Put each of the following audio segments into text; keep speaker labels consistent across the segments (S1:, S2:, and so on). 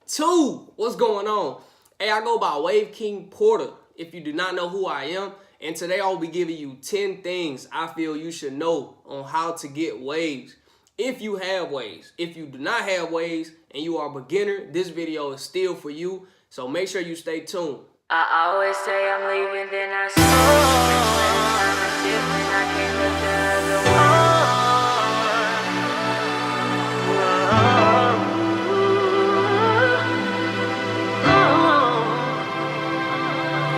S1: 2. What's going on? Hey, I go by Wave King Porter, if you do not know who I am. And today I'll be giving you 10 things I feel you should know on how to get waves. If you have waves. If you do not have waves and you are a beginner, this video is still for you. So make sure you stay tuned.
S2: I always say I'm leaving, then I say I'm different, I can't look the other way.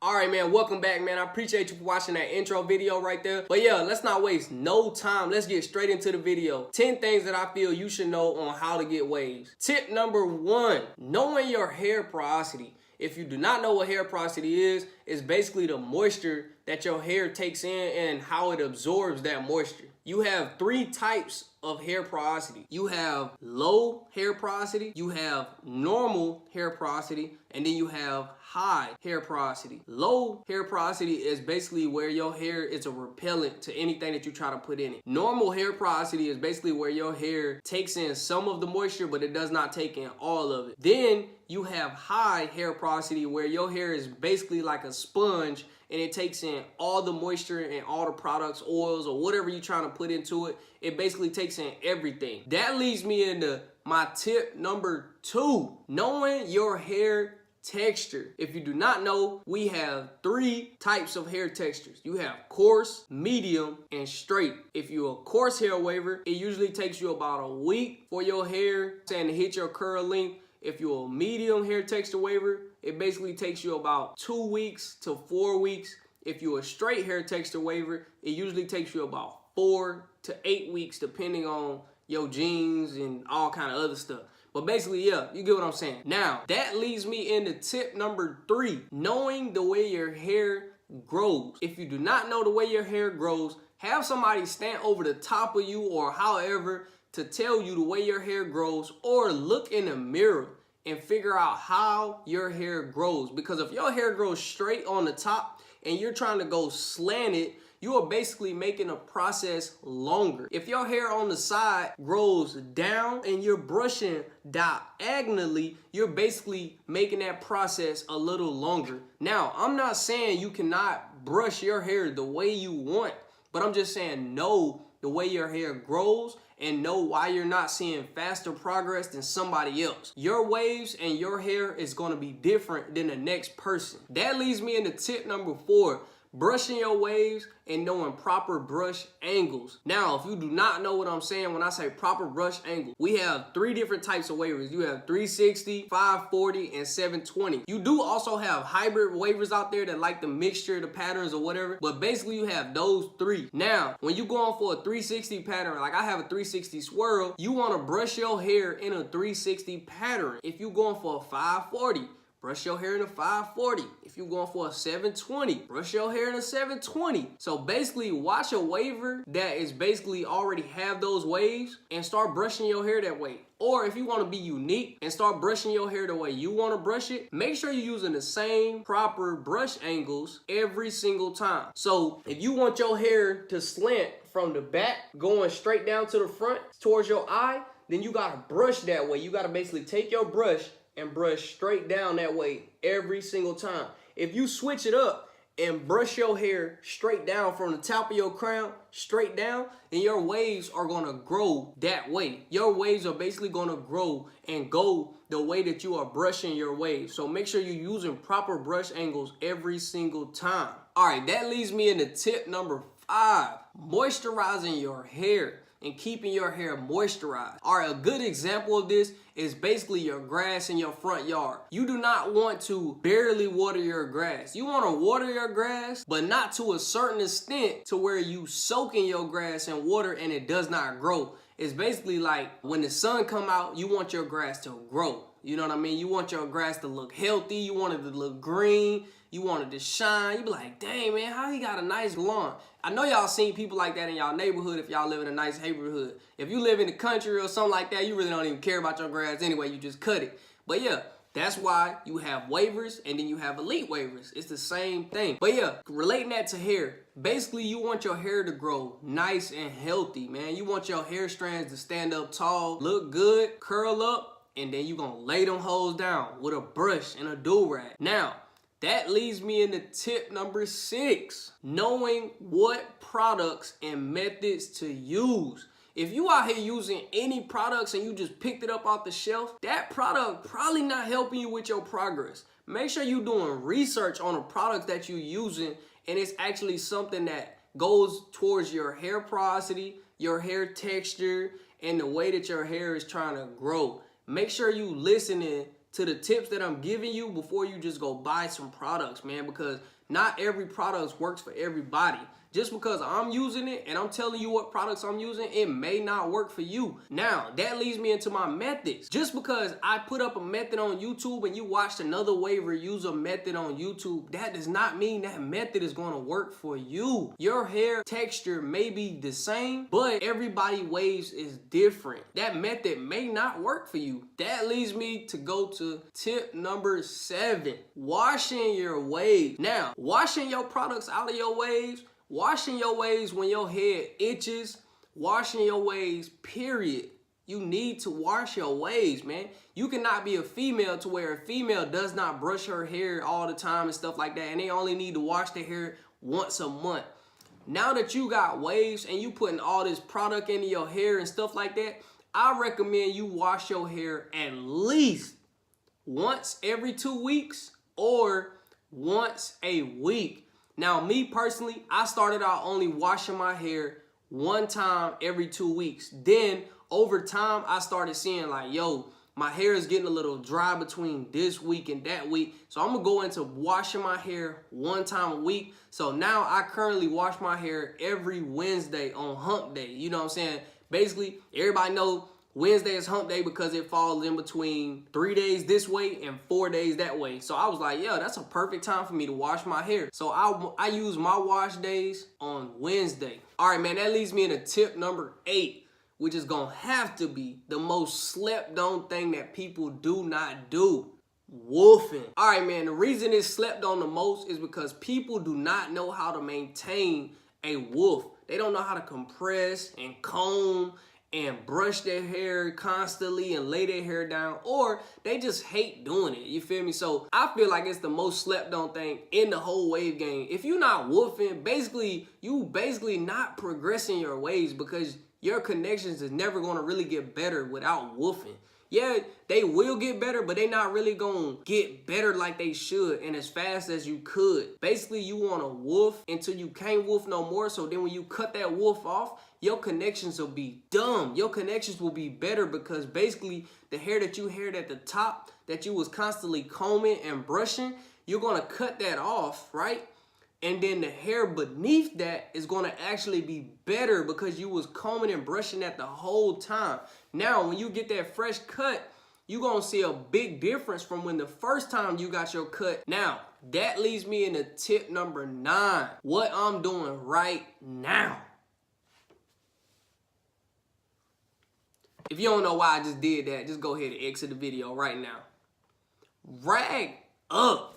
S1: Alright man, welcome back man. I appreciate you for watching that intro video right there. But yeah, let's not waste no time. Let's get straight into the video. 10 things that I feel you should know on how to get waves. Tip number 1, knowing your hair porosity. If you do not know what hair porosity is, it's basically the moisture that your hair takes in and how it absorbs that moisture. You have 3 types of hair porosity. You have low hair porosity, you have normal hair porosity, and then you have high hair porosity. Low hair porosity is basically where your hair is a repellent to anything that you try to put in it. Normal hair porosity is basically where your hair takes in some of the moisture, but it does not take in all of it. Then you have high hair porosity where your hair is basically like a sponge and it takes in all the moisture and all the products, oils, or whatever you're trying to put into it. It basically takes in everything. That leads me into my tip number 2, knowing your hair texture. If you do not know, we have 3 types of hair textures. You have coarse, medium, and straight. If you're a coarse hair waver, it usually takes you about a week for your hair to hit your curl length. If you're a medium hair texture waver, it basically takes you about 2 weeks to 4 weeks. If you're a straight hair texture waver, it usually takes you about 4 to 8 weeks depending on your genes and all kind of other stuff. But basically, yeah, you get what I'm saying. Now, that leads me into tip number 3, knowing the way your hair grows. If you do not know the way your hair grows, have somebody stand over the top of you or however to tell you the way your hair grows, or look in the mirror and figure out how your hair grows. Because if your hair grows straight on the top and you're trying to go slanted, you are basically making a process longer. If your hair on the side grows down and you're brushing diagonally, you're basically making that process a little longer. Now, I'm not saying you cannot brush your hair the way you want, but I'm just saying know the way your hair grows and know why you're not seeing faster progress than somebody else. Your waves and your hair is going to be different than the next person. That leads me into tip number 4, brushing your waves and knowing proper brush angles. Now, if you do not know what I'm saying when I say proper brush angle, we have 3 different types of wavers. You have 360, 540, and 720. You do also have hybrid wavers out there that like the mixture, the patterns or whatever, but basically you have those 3. Now, when you're going for a 360 pattern, like I have a 360 swirl, you want to brush your hair in a 360 pattern. If you're going for a 540, brush your hair in a 540. If you're going for a 720, brush your hair in a 720. So basically, watch a waver that is basically already have those waves and start brushing your hair that way. Or if you want to be unique and start brushing your hair the way you want to brush it, make sure you're using the same proper brush angles every single time. So if you want your hair to slant from the back going straight down to the front towards your eye, then you got to brush that way. You got to basically take your brush and brush straight down that way every single time. If you switch it up and brush your hair straight down from the top of your crown, straight down, then your waves are gonna grow that way. Your waves are basically gonna grow and go the way that you are brushing your waves. So make sure you're using proper brush angles every single time. All right, that leads me into tip number 5, moisturizing your hair and keeping your hair moisturized. All right, a good example of this is basically your grass in your front yard. You do not want to barely water your grass. You want to water your grass, but not to a certain extent to where you soaking your grass in water and it does not grow. It's basically like when the sun come out, you want your grass to grow. You know what I mean? You want your grass to look healthy. You want it to look green. You want it to shine. You be like, dang, man, how he got a nice lawn? I know y'all seen people like that in y'all neighborhood if y'all live in a nice neighborhood. If you live in the country or something like that, you really don't even care about your grass anyway. You just cut it. But yeah, that's why you have waivers and then you have elite waivers. It's the same thing. But yeah, relating that to hair, basically you want your hair to grow nice and healthy, man. You want your hair strands to stand up tall, look good, curl up, and then you're gonna lay them hoes down with a brush and a do-rag. Now, that leads me into tip number 6, knowing what products and methods to use. If you out here using any products and you just picked it up off the shelf, that product probably not helping you with your progress. Make sure you're doing research on the products that you're using and it's actually something that goes towards your hair porosity, your hair texture, and the way that your hair is trying to grow. Make sure you listening to the tips that I'm giving you before you just go buy some products, man, because not every product works for everybody. Just because I'm using it and I'm telling you what products I'm using, it may not work for you. Now, that leads me into my methods. Just because I put up a method on YouTube and you watched another waver use a method on YouTube, that does not mean that method is going to work for you. Your hair texture may be the same, but everybody waves is different. That method may not work for you. That leads me to go to tip number 7, washing your waves. Now, washing your products out of your waves, washing your waves when your head itches, washing your waves, period. You need to wash your waves, man. You cannot be a female to where a female does not brush her hair all the time and stuff like that, and they only need to wash their hair once a month. Now that you got waves and you putting all this product into your hair and stuff like that, I recommend you wash your hair at least once every 2 weeks or once a week. Now, me personally, I started out only washing my hair one time every 2 weeks. Then, over time, I started seeing like, yo, my hair is getting a little dry between this week and that week. So I'm going to go into washing my hair one time a week. So now I currently wash my hair every Wednesday on hump day. You know what I'm saying? Basically, everybody know Wednesday is hump day because it falls in between 3 days this way and 4 days that way. So I was like, yeah, that's a perfect time for me to wash my hair. So I use my wash days on Wednesday. All right, man, that leads me into tip number 8, which is gonna have to be the most slept on thing that people do not do. Woofing. All right, man, the reason it's slept on the most is because people do not know how to maintain a woof. They don't know how to compress and comb and brush their hair constantly and lay their hair down, or they just hate doing it. You feel me? So I feel like it's the most slept on thing in the whole wave game. If you're not woofing, you basically not progressing your waves because your connections is never going to really get better without woofing. Yeah, they will get better, but they not really gonna get better like they should and as fast as you could. Basically, you want to woof until you can't woof no more. So then when you cut that woof off, your connections will be dumb. Your connections will be better because basically the hair that you had at the top that you was constantly combing and brushing, you're gonna cut that off, right? And then the hair beneath that is going to actually be better because you was combing and brushing that the whole time. Now, when you get that fresh cut, you're going to see a big difference from when the first time you got your cut. Now, that leads me into tip number 9, what I'm doing right now. If you don't know why I just did that, just go ahead and exit the video right now. Rag up.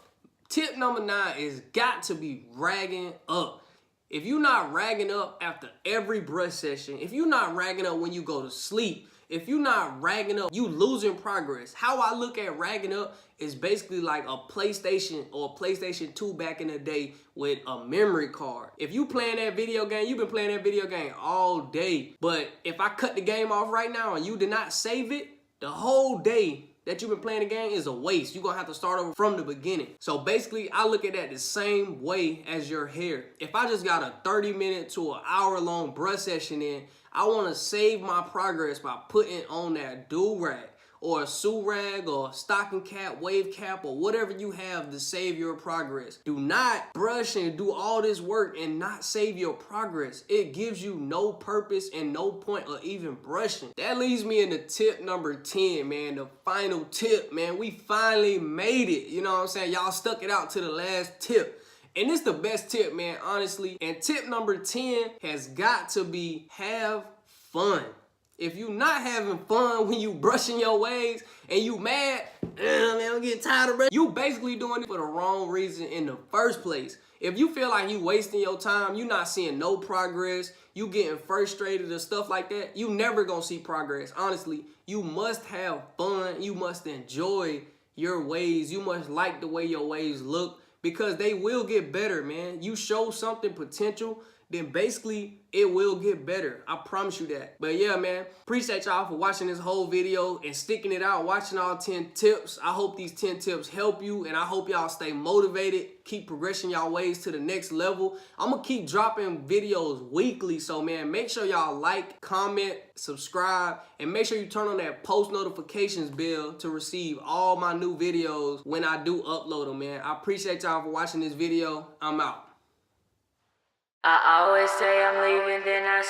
S1: Tip number 9 is got to be ragging up. If you're not ragging up after every brush session, if you're not ragging up when you go to sleep, if you're not ragging up, you losing progress. How I look at ragging up is basically like a PlayStation or a PlayStation 2 back in the day with a memory card. If you playing that video game, you've been playing that video game all day. But if I cut the game off right now and you did not save it, the whole day that you've been playing the game is a waste. You're going to have to start over from the beginning. So basically, I look at that the same way as your hair. If I just got a 30-minute to an hour-long brush session in, I want to save my progress by putting on that do-rag or a sue-rag or a stocking cap, wave cap, or whatever you have to save your progress. Do not brush and do all this work and not save your progress. It gives you no purpose and no point of even brushing. That leads me into tip number 10, man. The final tip, man. We finally made it. You know what I'm saying? Y'all stuck it out to the last tip. And it's the best tip, man, honestly. And tip number 10 has got to be have fun. If you not having fun when you brushing your waves and you mad, man, I'm getting tired of brushing, you basically doing it for the wrong reason in the first place. If you feel like you wasting your time, you not seeing no progress, you getting frustrated and stuff like that, you never gonna see progress. Honestly, You must have fun. You must enjoy your waves. You must like the way your waves look, because they will get better, man. You show something potential, then basically it will get better. I promise you that. But yeah, man, appreciate y'all for watching this whole video and sticking it out, watching all 10 tips. I hope these 10 tips help you, and I hope y'all stay motivated, keep progressing y'all ways to the next level. I'm gonna keep dropping videos weekly, so man, make sure y'all like, comment, subscribe, and make sure you turn on that post notifications bell to receive all my new videos when I do upload them, man. I appreciate y'all for watching this video. I'm out.
S2: I always say I'm leaving, then I